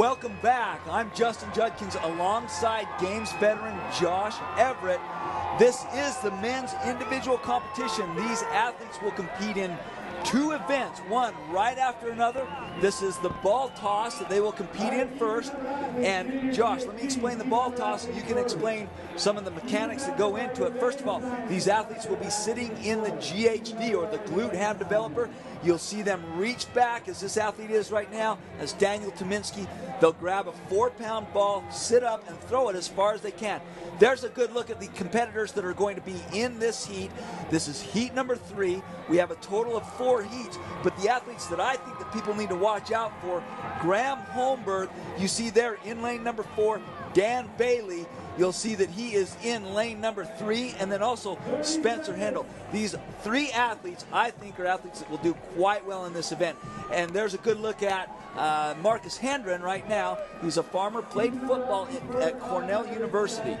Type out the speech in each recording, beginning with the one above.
Welcome back. I'm Justin Judkins alongside Games veteran Josh Everett. This is the men's individual competition. These athletes will compete in two events, one right after another. This is the ball toss that they will compete in first. And Josh, let me explain the ball toss, and you can explain some of the mechanics that go into it. First of all, these athletes will be sitting in the GHD, or the glute ham developer. You'll see them reach back, as this athlete is right now, as Daniel Tominski. They'll grab a 4-pound ball, sit up, and throw it as far as they can. There's a good look at the competitors that are going to be in this heat. This is heat number 3. We have a total of 4 heats, but the athletes that I think that people need to watch out for, Graham Holmberg, you see there in lane number 4, Dan Bailey, you'll see that he is in lane number 3, and then also Spencer Hendel. These 3 athletes, I think, are athletes that will do quite well in this event. And there's a good look at Marcus Hendren right now. He's a farmer, played football at Cornell University.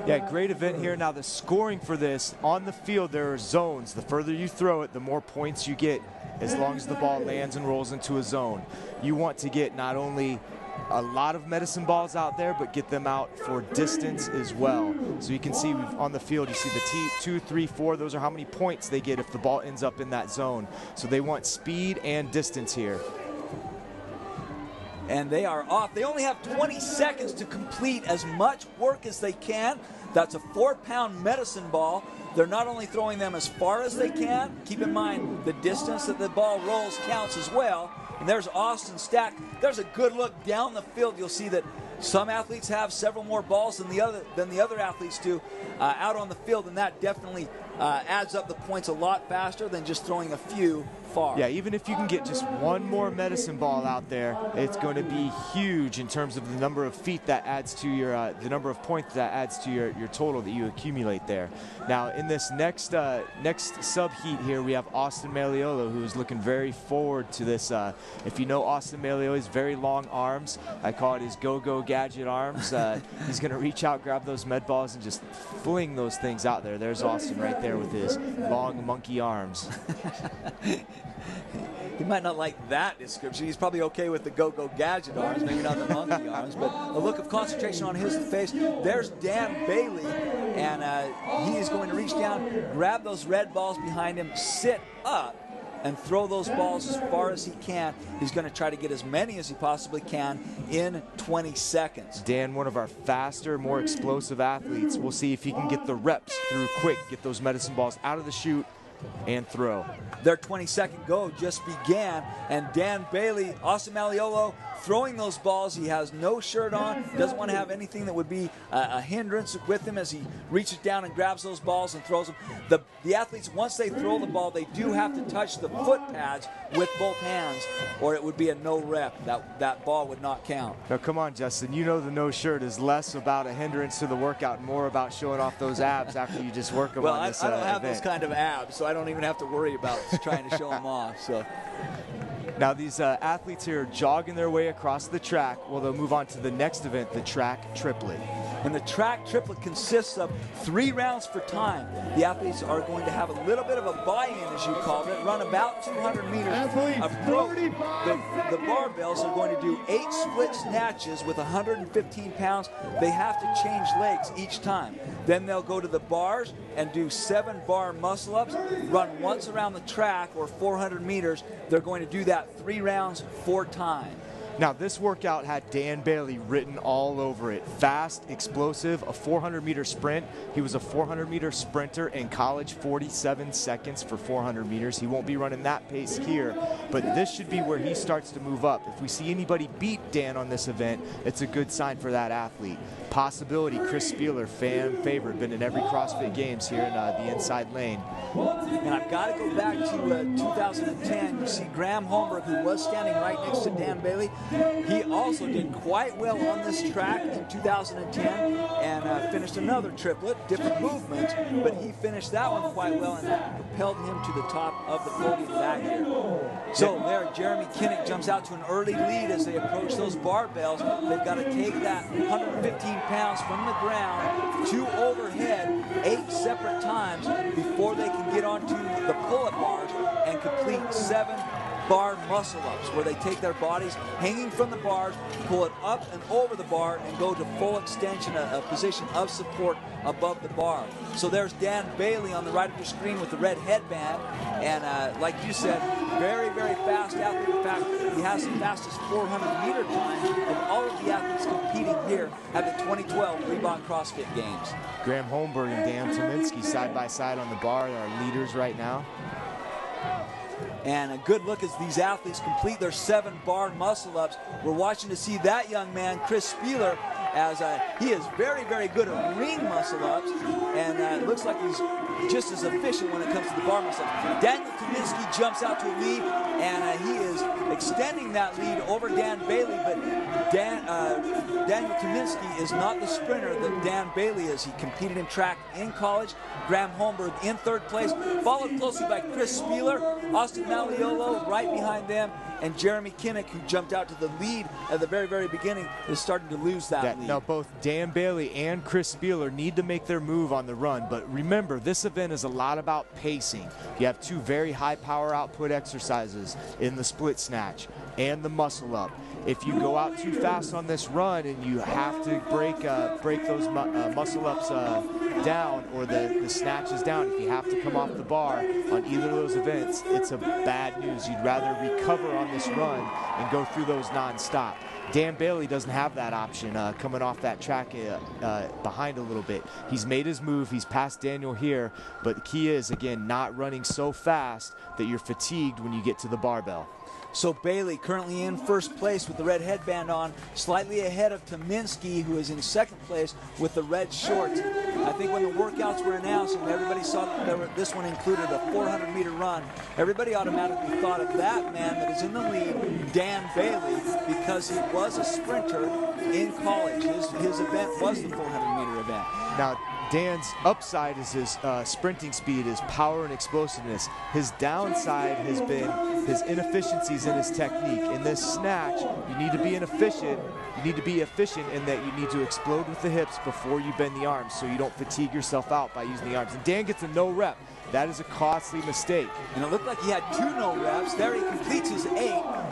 Yeah, great event here. Now the scoring for this, on the field there are zones. The further you throw it, the more points you get, as long as the ball lands and rolls into a zone. You want to get not only a lot of medicine balls out there, but get them out for distance as well. So you can see on the field, you see the 2, 3, 4, those are how many points they get if the ball ends up in that zone. So they want speed and distance here. And they are off. They only have 20 seconds to complete as much work as they can. That's a 4-pound medicine ball. They're not only throwing them as far as they can, keep in mind the distance that the ball rolls counts as well. And there's Austin Stack. There's a good look down the field. You'll see that some athletes have several more balls than the other athletes do out on the field, and that definitely adds up the points a lot faster than just throwing a few far. Yeah, even if you can get just one more medicine ball out there, it's going to be huge in terms of the number of feet that adds to your, the number of points that adds to your total that you accumulate there. Now, in this next sub-heat here, we have Austin Maliolo, who is looking very forward to this. If you know Austin Maliolo, he's very long arms. I call it his go-go gadget arms. He's going to reach out, grab those med balls, and just fling those things out there. There's Austin right there with his long monkey arms. He might not like that description. He's probably okay with the go-go gadget arms, maybe not the monkey arms, but a look of concentration on his face. There's Dan Bailey, and he is going to reach down, grab those red balls behind him, sit up, and throw those balls as far as he can. He's going to try to get as many as he possibly can in 20 seconds. Dan, one of our faster, more explosive athletes. We'll see if he can get the reps through quick, get those medicine balls out of the chute, and throw. Their 20-second go just began, and Dan Bailey, Austin Maliolo, throwing those balls. He has no shirt on, doesn't want to have anything that would be a hindrance with him as he reaches down and grabs those balls and throws them. The athletes, once they throw the ball, they do have to touch the foot pads with both hands, or it would be a no rep. That ball would not count. Now come on, Justin, you know the no shirt is less about a hindrance to the workout and more about showing off those abs after you just work them on this I don't have event. those kind of abs, so I don't even have to worry about trying to show them off. So. Now these athletes here are jogging their way across the track. Well, they'll move on to the next event, the track triplet. And the track triplet consists of 3 rounds for time. The athletes are going to have a little bit of a buy-in, as you call it, run about 200 meters. The barbells are going to do 8 split snatches with 115 pounds. They have to change legs each time. Then they'll go to the bars and do 7 bar muscle-ups, run once around the track, or 400 meters. They're going to do that 3 rounds, 4 times. Now this workout had Dan Bailey written all over it. Fast, explosive, a 400-meter sprint. He was a 400-meter sprinter in college, 47 seconds for 400 meters. He won't be running that pace here, but this should be where he starts to move up. If we see anybody beat Dan on this event, it's a good sign for that athlete. Possibility, Chris Spieler, fan favorite, been in every CrossFit Games here in the inside lane. And I've got to go back to 2010. You see Graham Holmberg, who was standing right next to Dan Bailey. He also did quite well on this track in 2010 and finished another triplet, different movements, but he finished that one quite well, and that propelled him to the top of the podium that year. So there, Jeremy Kinnick jumps out to an early lead as they approach those barbells. They've got to take that 115 pounds from the ground to overhead 8 separate times before they can get onto the pull-up bars and complete 7 bar muscle-ups, where they take their bodies hanging from the bars, pull it up and over the bar, and go to full extension, a position of support above the bar. So there's Dan Bailey on the right of your screen with the red headband, and like you said, very, very fast athlete. In fact, he has the fastest 400-meter time of all of the athletes competing here at the 2012 Reebok CrossFit Games. Graham Holmberg and Dan Tominski side by side on the bar are leaders right now. And a good look as these athletes complete their 7-bar muscle-ups. We're watching to see that young man, Chris Spieler, as he is very, very good at ring muscle-ups, and it looks like he's just as efficient when it comes to the bar muscle-ups. Daniel Tominski jumps out to a lead, and he is extending that lead over Dan Bailey, but Daniel Tominski is not the sprinter that Dan Bailey is. He competed in track in college. Graham Holmberg in 3rd place, followed closely by Chris Spieler, Austin Maliolo right behind them, and Jeremy Kinnick, who jumped out to the lead at the very, very beginning, is starting to lose that lead. Now, both Dan Bailey and Chris Spieler need to make their move on the run, but remember, this event is a lot about pacing. You have 2 very high power output exercises in the split snatch and the muscle up. If you go out too fast on this run and you have to break those muscle ups down, or the snatches down, if you have to come off the bar on either of those events, it's a bad news. You'd rather recover on this run and go through those non-stop. Dan Bailey doesn't have that option coming off that track behind a little bit. He's made his move. He's passed Daniel here, but the key is, again, not running so fast that you're fatigued when you get to the barbell. So Bailey currently in 1st place with the red headband on, slightly ahead of Tominski, who is in 2nd place with the red shorts. I think when the workouts were announced and everybody saw that this one included a 400-meter run, everybody automatically thought of that man that is in the lead, Dan Bailey, because he was a sprinter in college. His event was the 400-meter event. Now, Dan's upside is his sprinting speed, his power and explosiveness. His downside has been his inefficiencies in his technique. In this snatch, you need to be inefficient. You need to be efficient in that you need to explode with the hips before you bend the arms, so you don't fatigue yourself out by using the arms. And Dan gets a no rep. That is a costly mistake. And it looked like he had 2 no reps. There he completes his 8.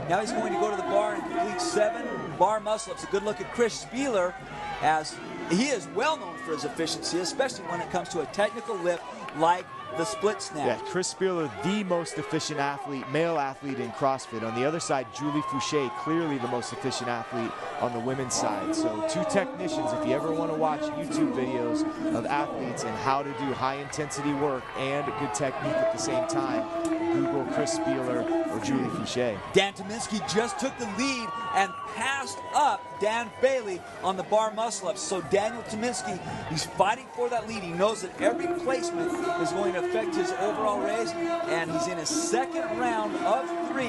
Now he's going to go to the bar and complete 7 bar muscle-ups. A good look at Chris Spieler, as he is well known for his efficiency, especially when it comes to a technical lift like the split snatch. Yeah, Chris Spieler, the most efficient athlete, male athlete in CrossFit. On the other side, Julie Fouché, clearly the most efficient athlete on the women's side. So 2 technicians, if you ever want to watch YouTube videos of athletes and how to do high intensity work and good technique at the same time, Google Chris Spieler or Julie Fouché. Dan Tominski just took the lead and passed up Dan Bailey on the bar muscle-ups. So Daniel Tominski, he's fighting for that lead. He knows that every placement is going to affect his overall race, and he's in his 2nd round of 3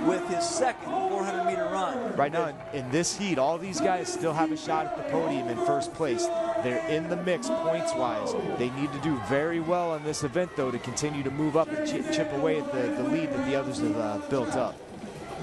with his 2nd 400-meter run. Right now, in this heat, all these guys still have a shot at the podium in 1st place. They're in the mix points-wise. They need to do very well in this event, though, to continue to move up and chip away at the lead that the others have built up.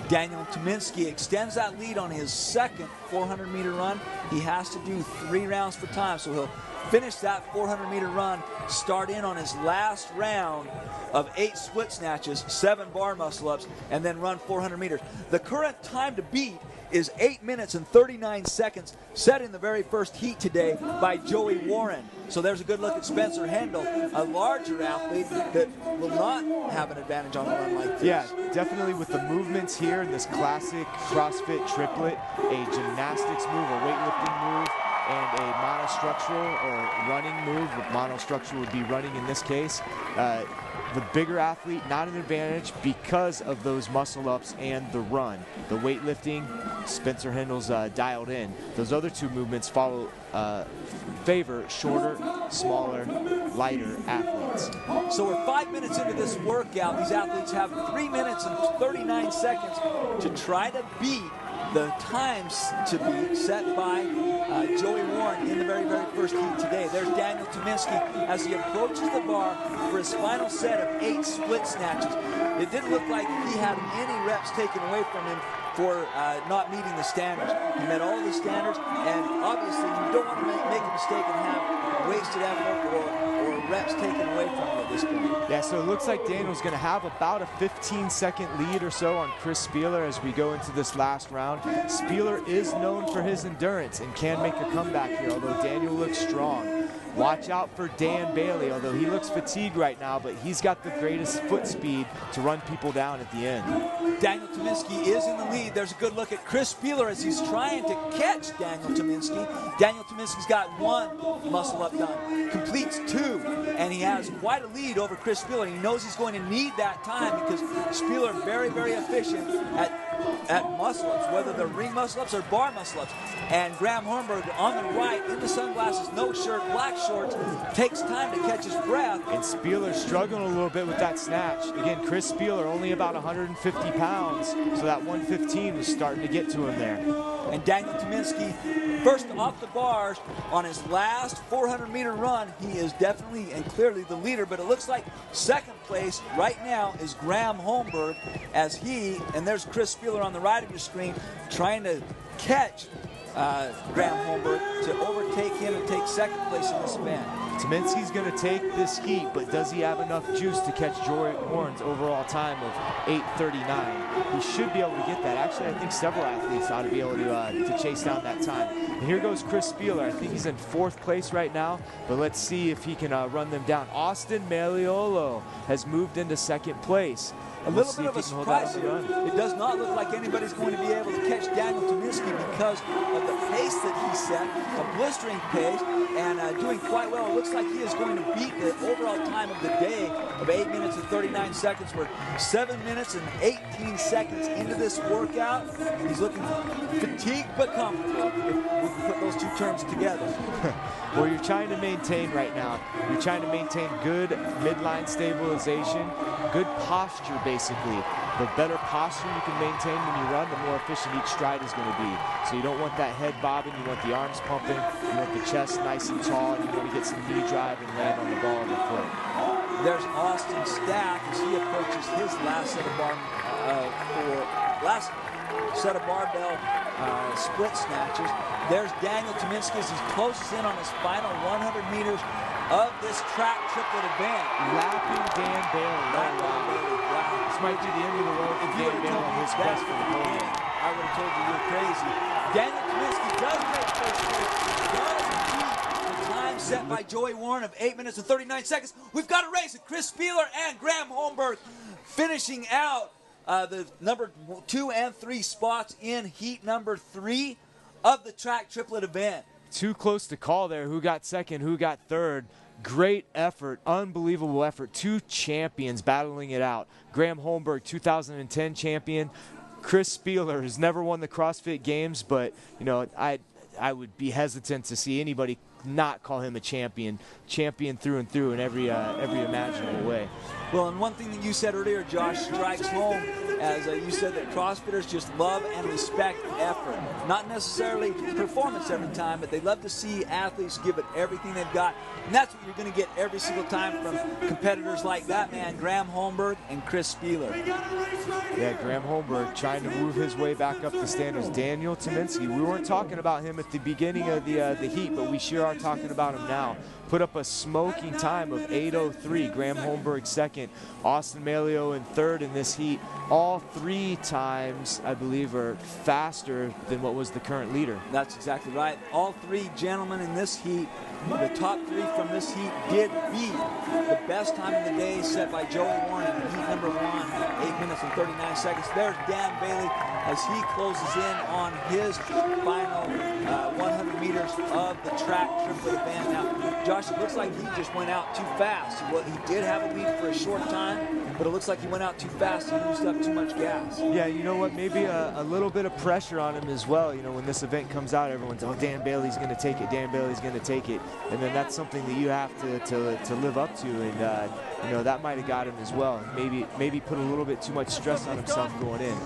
Daniel Tominski extends that lead on his 2nd 400-meter run. He has to do 3 rounds for time, so he'll finish that 400-meter run, start in on his last round of 8 split snatches, 7 bar muscle-ups, and then run 400 meters. The current time to beat is 8 minutes and 39 seconds, set in the very first heat today by Joey Warren. So there's a good look at Spencer Hendel, a larger athlete that will not have an advantage on a run like this. Yeah, definitely with the movements here in this classic CrossFit triplet, a gymnastics move, a weightlifting move, and a monostructural or running move. Monostructural would be running in this case. The bigger athlete, not an advantage because of those muscle ups and the run. The weightlifting, Spencer Hendel's dialed in. Those other 2 movements favor shorter, smaller, lighter athletes. So we're 5 minutes into this workout. These athletes have 3 minutes and 39 seconds to try to beat the times to be set by Joey Warren in the very, very first heat today. There's Daniel Tominski as he approaches the bar for his final set of 8 split snatches. It didn't look like he had any reps taken away from him for not meeting the standards. He met all the standards, and obviously you don't want to make a mistake and have wasted effort or reps taken away from you at this point. Yeah, so it looks like Daniel's going to have about a 15-second lead or so on Chris Spieler as we go into this last round. Spieler is known for his endurance and can make a comeback here, although Daniel looks strong. Watch out for Dan Bailey, although he looks fatigued right now, but he's got the greatest foot speed to run people down at the end. Daniel Tominski is in the lead. There's a good look at Chris Spieler as he's trying to catch Daniel Tominski. Daniel Tominski's got one muscle-up done, completes two, and he has quite a lead over Chris Spieler. He knows he's going to need that time because Spieler very, very efficient at muscle-ups, whether they're ring muscle-ups or bar muscle-ups. And Graham Hornberg on the right, in the sunglasses, no shirt, black shorts, takes time to catch his breath. And Spieler struggling a little bit with that snatch. Again, Chris Spieler only about 150 pounds, so that 115 was starting to get to him there. And Daniel Tominski, first off the bars on his last 400-meter run, he is definitely and clearly the leader, but it looks like second place right now is Graham Holmberg as he, and there's Chris Spieler on the right of your screen, trying to catch Graham Holmberg to overtake him and take second place in this event. Tominski's going to take this heat, but does he have enough juice to catch Joy Warren's overall time of 8:39? He should be able to get that. Actually, I think several athletes ought to be able to chase down that time. And here goes Chris Spieler. I think he's in fourth place right now, but let's see if he can run them down. Austin Maliolo has moved into second place. A little bit of a surprise here. It does not look like anybody's going to be able to catch Daniel Tominski because of the pace that he set, a blistering pace, and doing quite well. It looks like he is going to beat the overall time of the day of 8 minutes and 39 seconds. We're 7 minutes and 18 seconds into this workout. He's looking fatigued but comfortable, if we can put those two terms together. Well, you're trying to maintain right now. You're trying to maintain good midline stabilization, good posture, basically. The better posture you can maintain when you run, the more efficient each stride is going to be. So you don't want that head bobbing, you want the arms pumping, you want the chest nice and tall, and you want to get some knee drive and land on the ball of the foot. There's Austin Stack as he approaches his last set of barbell split snatches. There's Daniel Tominski as he closes in on his final 100 meters of this track triplet event. Lapping Dan Bailey. Wow. This might be the end of the road for Dan Bailey on his quest for the podium. I would have told you you're crazy. Daniel Tominski does make first place. Does beat the time set by Joey Warren of 8 minutes and 39 seconds. We've got a race of Chris Spieler and Graham Holmberg finishing out the number 2 and 3 spots in heat number 3 of the track triplet event. Too close to call there. Who got second, who got third. Great effort, unbelievable effort. Two champions battling it out. Graham Holmberg, 2010 champion. Chris Spieler has never won the CrossFit Games, but you know, I would be hesitant to see anybody not call him a champion through and through in every imaginable way. Well, and one thing that you said earlier, Josh, strikes home, as you said that CrossFitters just love and respect effort. Not necessarily performance every time, but they love to see athletes give it everything they've got. And that's what you're going to get every single time from competitors like that man, Graham Holmberg and Chris Spieler. Yeah, Graham Holmberg trying to move his way back up the standards. Daniel Tominski, we weren't talking about him at the beginning of the heat, but we sure are talking about him now. Put up a smoking time of 8:03. Graham Holmberg second, Austin Malio in third in this heat. All 3 times, I believe, are faster than what was the current leader. That's exactly right. All 3 gentlemen in this heat, the top 3 from this heat, did beat the best time of the day set by Joey Warren in heat number 1, 8 minutes and 39 seconds. There's Dan Bailey as he closes in on his final 100 meters of the track triplet event. Now, Josh, it looks like he just went out too fast. He did have a lead for a short time, but it looks like he went out too fast and used up too much gas. Yeah, you know what? Maybe a little bit of pressure on him as well. You know, when this event comes out, everyone's, oh, Dan Bailey's going to take it. Dan Bailey's going to take it. And then that's something that you have to live up to. And, you know, that might have got him as well. Maybe put a little bit too much stress on himself going in.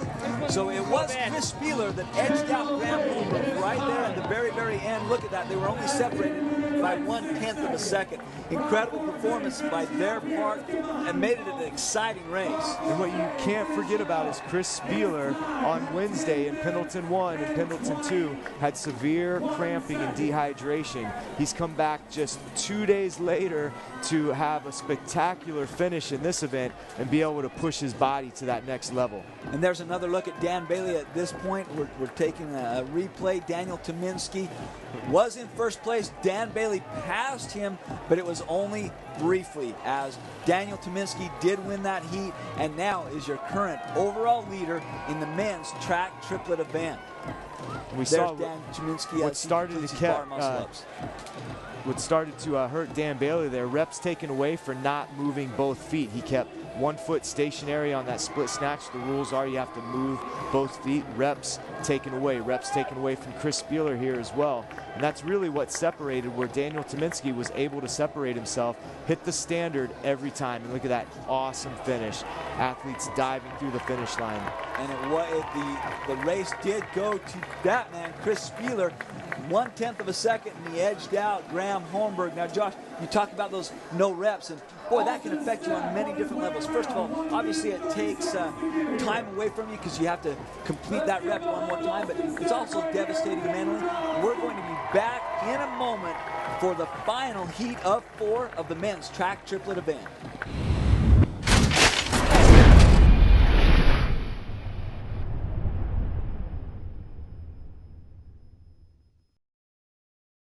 So it was Chris Spieler that edged out Graham Holmberg right there at the very, very end. Look at that. They were only separated by 1/10 of a second. Incredible performance by their part and made it an exciting race. And what you can't forget about is Chris Spieler on Wednesday in Pendleton 1 and Pendleton 2 had severe cramping and dehydration. He's come back just 2 days later to have a spectacular finish in this event and be able to push his body to that next level. And there's another look at Dan Bailey at this point. We're taking a replay. Daniel Tominski was in first place. Dan Bailey passed him, but it was only briefly, as Daniel Tominski did win that heat and now is your current overall leader in the men's track triplet event. We saw Dan Tominski what started to hurt Dan Bailey there, reps taken away for not moving both feet. He kept one foot stationary on that split snatch. The rules are you have to move both feet. Reps taken away from Chris Spieler here as well. And that's really what separated, where Daniel Tominski was able to separate himself, hit the standard every time. And look at that awesome finish. Athletes diving through the finish line. And the race did go to that man, Chris Spieler, 1/10 of a second, and he edged out Graham Holmberg. Now, Josh, you talk about those no reps, and boy, that can affect you on many different levels. First of all, obviously it takes time away from you because you have to complete that rep one more time, but it's also devastating mentally. We're going to be back in a moment for the final heat of 4 of the men's track triplet event.